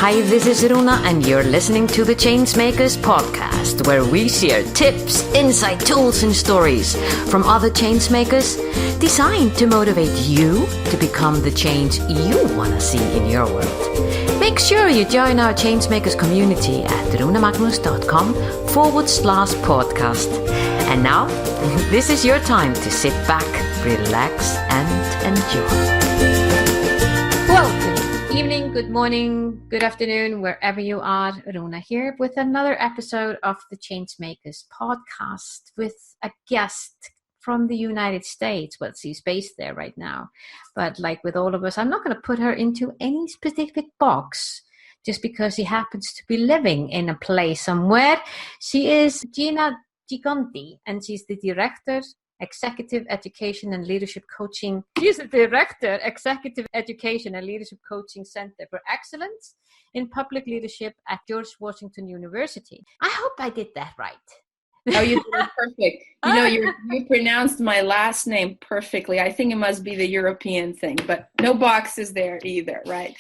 Hi, this is Runa, and you're listening to the Changemakers podcast, where we share tips, insight, tools, and stories from other changemakers designed to motivate you to become the change you want to see in your world. Make sure you join our Changemakers community at runamagnus.com/podcast. And now, this is your time to sit back, relax, and enjoy. Welcome. Evening, good morning, good afternoon, wherever you are. Runa here with another episode of the Changemakers podcast with a guest from the United States. Well, she's based there right now. But like with all of us, I'm not going to put her into any specific box just because she happens to be living in a place somewhere. She is Gjikondi, and she's the Director, Executive Education and Leadership Coaching. She's the Director, Executive Education and Leadership Coaching Center for Excellence in Public Leadership at George Washington University. I hope I did that right. Oh, you did it perfect. You know, you pronounced my last name perfectly. I think it must be the European thing, but no boxes there either, right?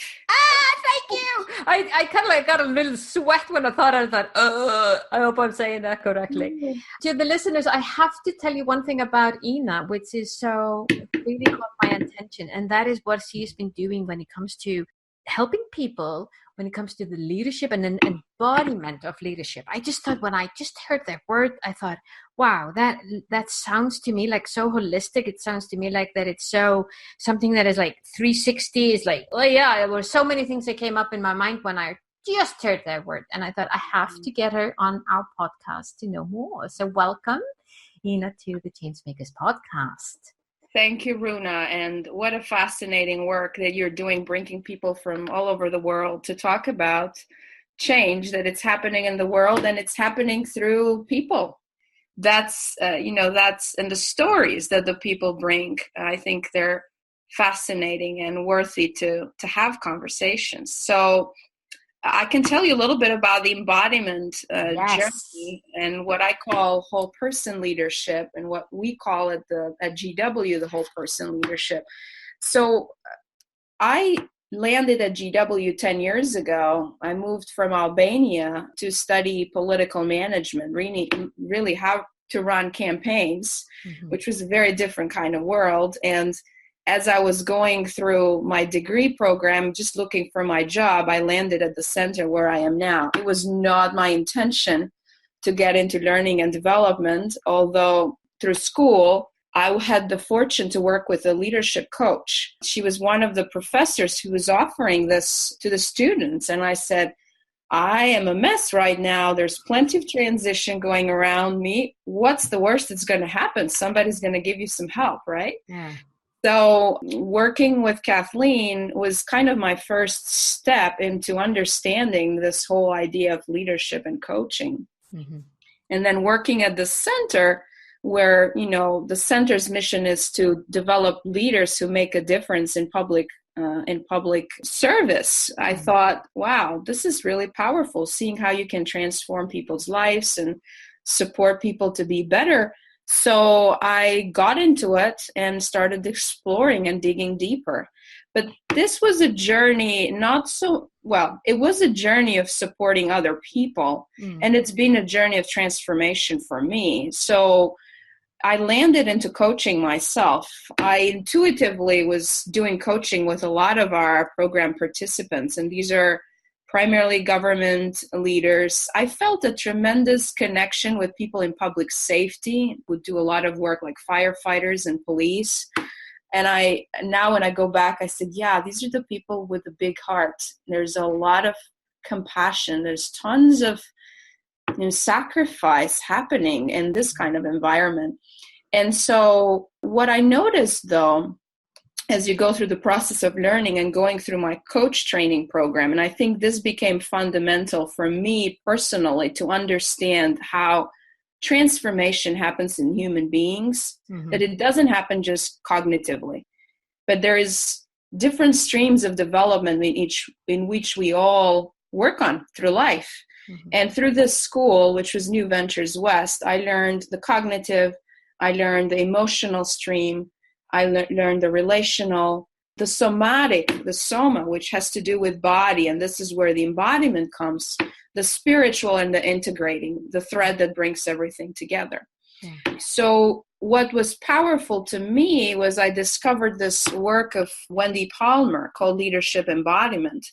Thank you. I kind of like got a little sweat when I thought, I hope I'm saying that correctly. Mm-hmm. To the listeners, I have to tell you one thing about Ina, which is so really caught my attention, and that is what she's been doing when it comes to helping people, when it comes to the leadership and an embodiment of leadership. I just thought, when I just heard that word, I thought, wow, that sounds to me like so holistic. It sounds to me like that it's so something that is like 360. It's like, oh yeah, there were so many things that came up in my mind when I just heard that word. And I thought, I have to get her on our podcast to know more. So welcome, Ina, to the Changemakers podcast. Thank you, Runa. And what a fascinating work that you're doing, bringing people from all over the world to talk about change, that it's happening in the world and it's happening through people. That's and the stories that the people bring, I think they're fascinating and worthy to have conversations. So I can tell you a little bit about the embodiment journey and what I call whole person leadership, and what we call it at GW, the whole person leadership. So I landed at GW 10 years ago. I moved from Albania to study political management, really how to run campaigns, which was a very different kind of world. And as I was going through my degree program, just looking for my job, I landed at the center where I am now. It was not my intention to get into learning and development, although through school, I had the fortune to work with a leadership coach. She was one of the professors who was offering this to the students. And I said, I am a mess right now. There's plenty of transition going around me. What's the worst that's going to happen? Somebody's going to give you some help, right? Yeah. So working with Kathleen was kind of my first step into understanding this whole idea of leadership and coaching. Mm-hmm. And then working at the center, where, the center's mission is to develop leaders who make a difference in public service. I thought, wow, this is really powerful, seeing how you can transform people's lives and support people to be better. So I got into it and started exploring and digging deeper. But this was a journey, it was a journey of supporting other people. And it's been a journey of transformation for me. So I landed into coaching myself. I intuitively was doing coaching with a lot of our program participants, and these are primarily government leaders. I felt a tremendous connection with people in public safety, would do a lot of work like firefighters and police. And now when I go back, I said, yeah, these are the people with a big heart. There's a lot of compassion. There's tons of sacrifice happening in this kind of environment. And so what I noticed, though, as you go through the process of learning and going through my coach training program, and I think this became fundamental for me personally to understand how transformation happens in human beings, that it doesn't happen just cognitively, but there is different streams of development in which we all work on through life. And through this school, which was New Ventures West, I learned the cognitive, I learned the emotional stream, I learned the relational, the somatic, the soma, which has to do with body, and this is where the embodiment comes, the spiritual and the integrating, the thread that brings everything together. Yeah. So what was powerful to me was I discovered this work of Wendy Palmer called Leadership Embodiment.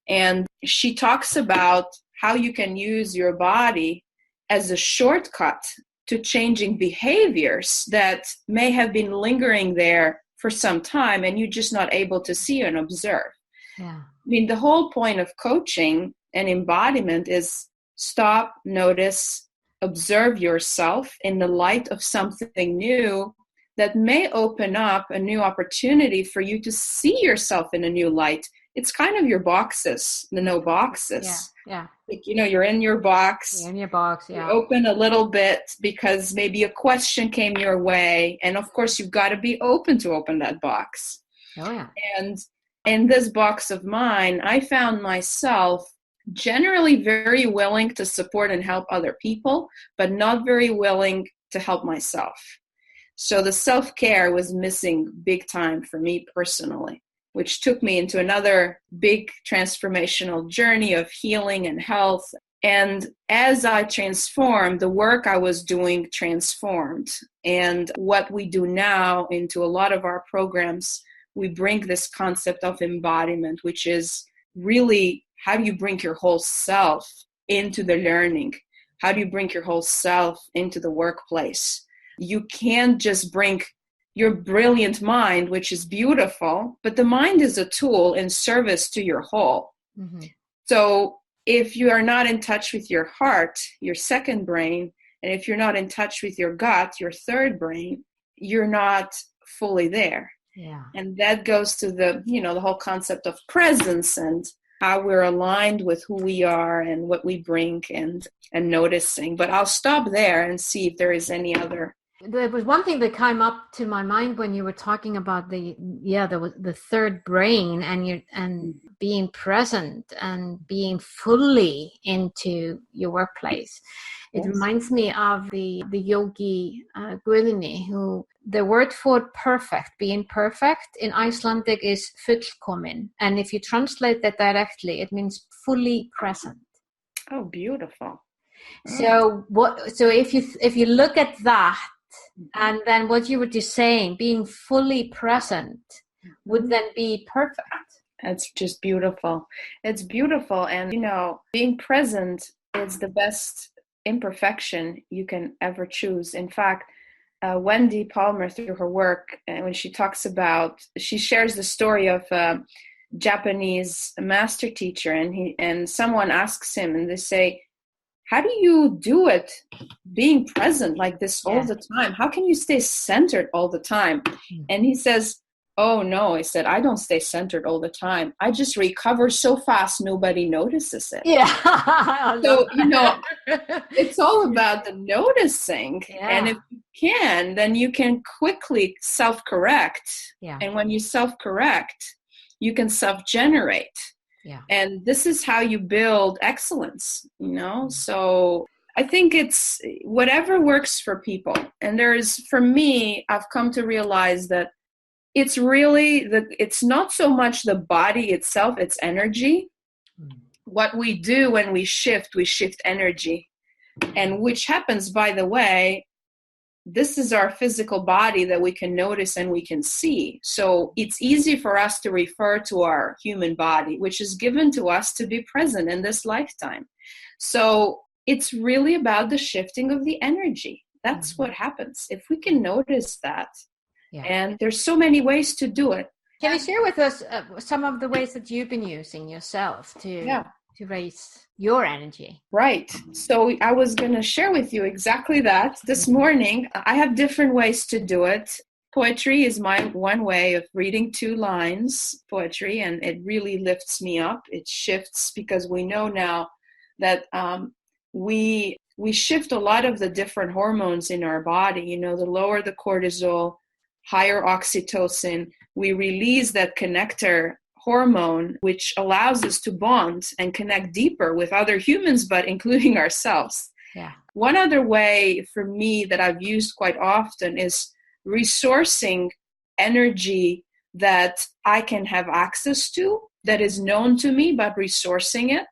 And she talks about how you can use your body as a shortcut to changing behaviors that may have been lingering there for some time and you're just not able to see and observe. Yeah. I mean, the whole point of coaching and embodiment is stop, notice, observe yourself in the light of something new that may open up a new opportunity for you to see yourself in a new light. It's kind of your boxes, the no boxes. Yeah. Like, you're in your box. You're in your box, yeah. You open a little bit because maybe a question came your way. And of course, you've got to be open to open that box. Oh, yeah. And in this box of mine, I found myself generally very willing to support and help other people, but not very willing to help myself. So the self-care was missing big time for me personally, which took me into another big transformational journey of healing and health. And as I transformed, the work I was doing transformed. And what we do now into a lot of our programs, we bring this concept of embodiment, which is really how do you bring your whole self into the learning? How do you bring your whole self into the workplace? You can't just bring your brilliant mind, which is beautiful, but the mind is a tool in service to your whole. Mm-hmm. So if you are not in touch with your heart, your second brain, and if you're not in touch with your gut, your third brain, you're not fully there. Yeah. And that goes to the whole concept of presence and how we're aligned with who we are and what we bring and noticing. But I'll stop there and see if there is any other. There was one thing that came up to my mind when you were talking about there was the third brain and being present and being fully into your workplace. It reminds me of the yogi Gjikondi, who the word for perfect, being perfect in Icelandic is fullkomin, and if you translate that directly, it means fully present. Oh, beautiful! So if you look at that. And then what you were just saying, being fully present would then be perfect. That's just beautiful. It's beautiful. And, being present is the best imperfection you can ever choose. In fact, Wendy Palmer, through her work, when she shares the story of a Japanese master teacher, and someone asks him, and they say, how do you do it being present like this all the time? How can you stay centered all the time? And he says, oh, no, he said, I don't stay centered all the time. I just recover so fast nobody notices it. Yeah. So, it's all about the noticing. Yeah. And if you can, then you can quickly self-correct. Yeah. And when you self-correct, you can self-generate. Yeah. And this is how you build excellence, So I think it's whatever works for people. And for me, I've come to realize that it's really it's not so much the body itself, it's energy. What we do when we shift energy. And which happens, by the way, this is our physical body that we can notice and we can see. So it's easy for us to refer to our human body, which is given to us to be present in this lifetime. So it's really about the shifting of the energy. That's what happens. If we can notice that, and there's so many ways to do it. Can you share with us some of the ways that you've been using yourself to raise your energy? Right. So I was going to share with you exactly that this morning. I have different ways to do it. Poetry is my one way of reading 2 lines poetry, and it really lifts me up. It shifts because we know now that we shift a lot of the different hormones in our body. The lower the cortisol, higher oxytocin, we release that connector hormone, which allows us to bond and connect deeper with other humans, but including ourselves. Yeah. One other way for me that I've used quite often is resourcing energy that I can have access to, that is known to me, but resourcing it.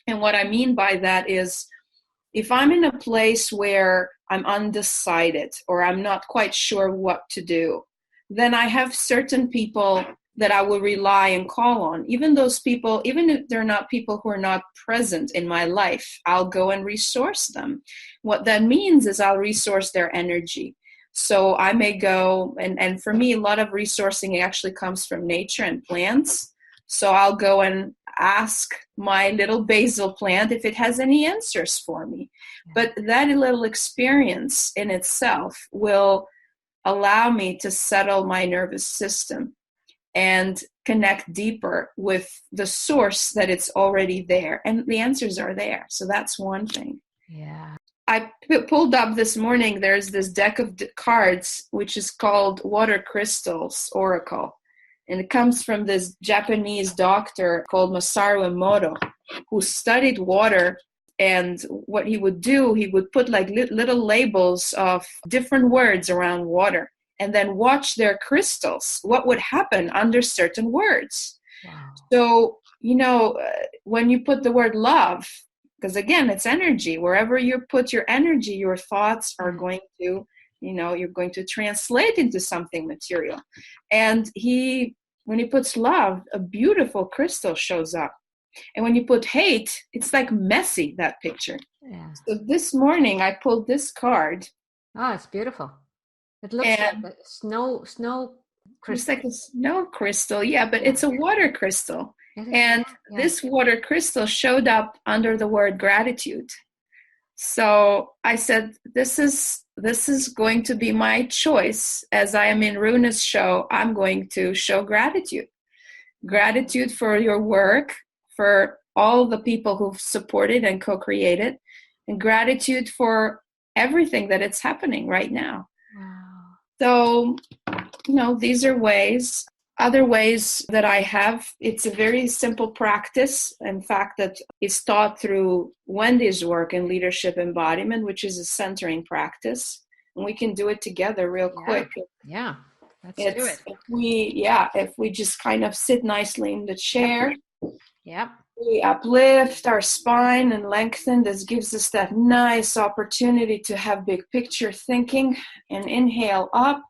And what I mean by that is, if I'm in a place where I'm undecided or I'm not quite sure what to do, then I have certain people that I will rely and call on. Even those people, even if they're not people who are not present in my life, I'll go and resource them. What that means is I'll resource their energy. So I may go, and for me, a lot of resourcing actually comes from nature and plants. So I'll go and ask my little basil plant if it has any answers for me. But that little experience in itself will allow me to settle my nervous system and connect deeper with the source that it's already there. And the answers are there. So that's one thing. Yeah. I pulled up this morning, there's this deck of cards, which is called Water Crystals Oracle. And it comes from this Japanese doctor called Masaru Emoto, who studied water. And what he would do, he would put like little labels of different words around water and then watch their crystals, what would happen under certain words. Wow. So, when you put the word love, because again, it's energy. Wherever you put your energy, your thoughts are going to, you're going to translate into something material. And when he puts love, a beautiful crystal shows up. And when you put hate, it's like messy, that picture. Yeah. So this morning I pulled this card. Oh, it's beautiful. It looks like a snow crystal. It's like a snow crystal, yeah, but it's a water crystal. And this water crystal showed up under the word gratitude. So I said, this is going to be my choice. As I am in Runa's show, I'm going to show gratitude. Gratitude for your work, for all the people who've supported and co-created, and gratitude for everything that it's happening right now. Wow. So, these are ways. Other ways that I have, it's a very simple practice, in fact, that is taught through Wendy's work in leadership embodiment, which is a centering practice. And we can do it together real quick. Yeah, let's do it. If we just kind of sit nicely in the chair. Yep. We uplift our spine and lengthen. This gives us that nice opportunity to have big picture thinking. And inhale up.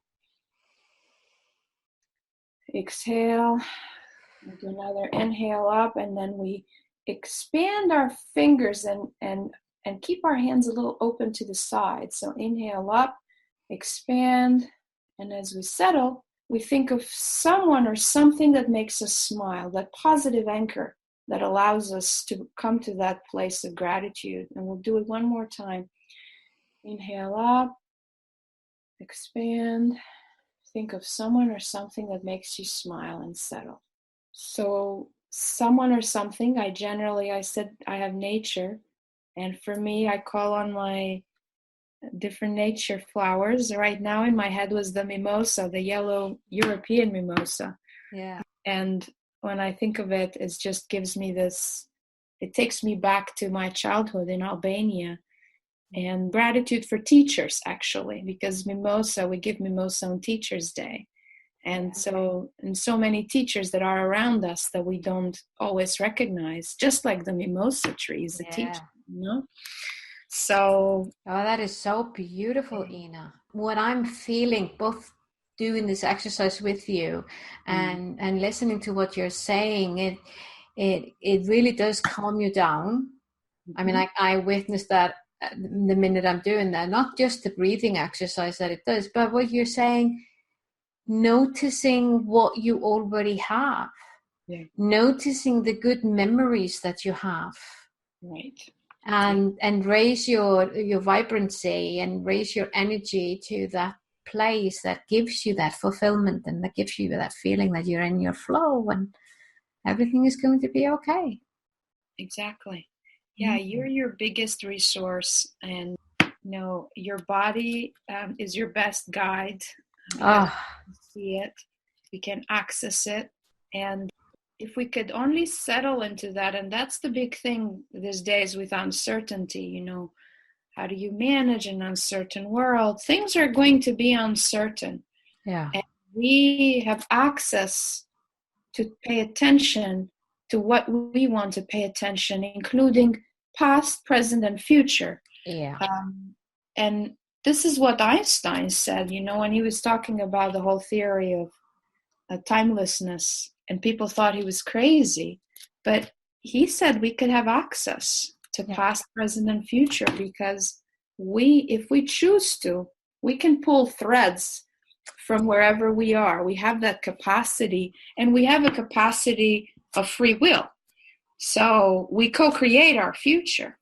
Exhale. We'll do another inhale up, and then we expand our fingers and keep our hands a little open to the side. So inhale up, expand, and as we settle, we think of someone or something that makes us smile, that positive anchor that allows us to come to that place of gratitude. And we'll do it one more time. Inhale up, expand, think of someone or something that makes you smile and settle. So someone or something, I said I have nature. And for me, I call on my different nature flowers. Right now in my head was the mimosa, the yellow European mimosa. Yeah. And when I think of it, it just gives me this, it takes me back to my childhood in Albania. And gratitude for teachers, actually, because we give mimosa on Teachers' Day. And so many teachers that are around us that we don't always recognize, just like the mimosa tree is a teacher, So. Oh, that is so beautiful, Ina. What I'm feeling, both doing this exercise with you and listening to what you're saying, it really does calm you down. Mm-hmm. I mean, I witnessed that the minute I'm doing that, not just the breathing exercise that it does, but what you're saying, noticing what you already have, noticing the good memories that you have, right, and raise your vibrancy and raise your energy to that place that gives you that fulfillment and that gives you that feeling that you're in your flow and everything is going to be okay. Exactly. Yeah, you're your biggest resource, and your body is your best guide. See it, we can access it, and if we could only settle into that, and that's the big thing these days with uncertainty. How do you manage an uncertain world? Things are going to be uncertain. Yeah. And we have access to pay attention to what we want to pay attention, including past, present, and future. Yeah. And this is what Einstein said, when he was talking about the whole theory of timelessness, and people thought he was crazy, but he said we could have access to past, present, and future because if we choose to, we can pull threads from wherever we are. We have that capacity, and we have a capacity of free will. So we co-create our future.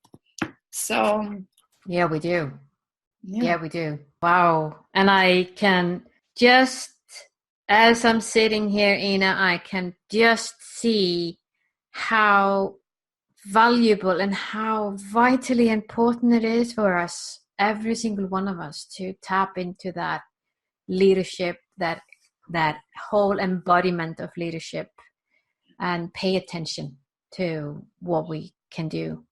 So yeah, we do. Yeah, we do. Wow. And I can just, as I'm sitting here, Ina, I can just see how valuable and how vitally important it is for us, every single one of us, to tap into that leadership, that whole embodiment of leadership, and pay attention to what we can do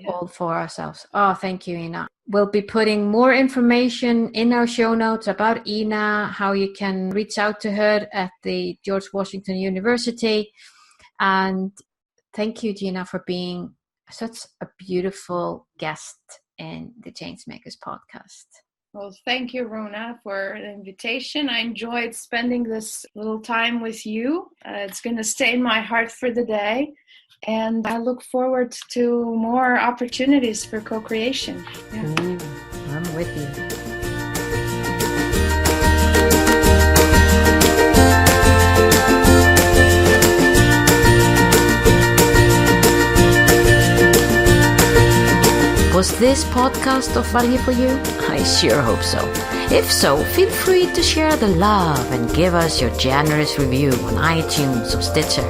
all for ourselves. Oh, thank you, Ina. We'll be putting more information in our show notes about Ina, how you can reach out to her at the George Washington University. And thank you, Gina, for being such a beautiful guest in the Changemakers podcast. Well, thank you, Runa, for the invitation. I enjoyed spending this little time with you. It's going to stay in my heart for the day. And I look forward to more opportunities for co-creation. Yeah. Ooh, I'm with you. Was this podcast of value for you? I sure hope so. If so, feel free to share the love and give us your generous review on iTunes or Stitcher.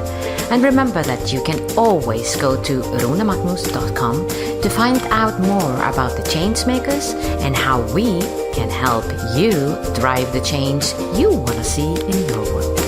And remember that you can always go to runamagnus.com to find out more about the Changemakers and how we can help you drive the change you want to see in your world.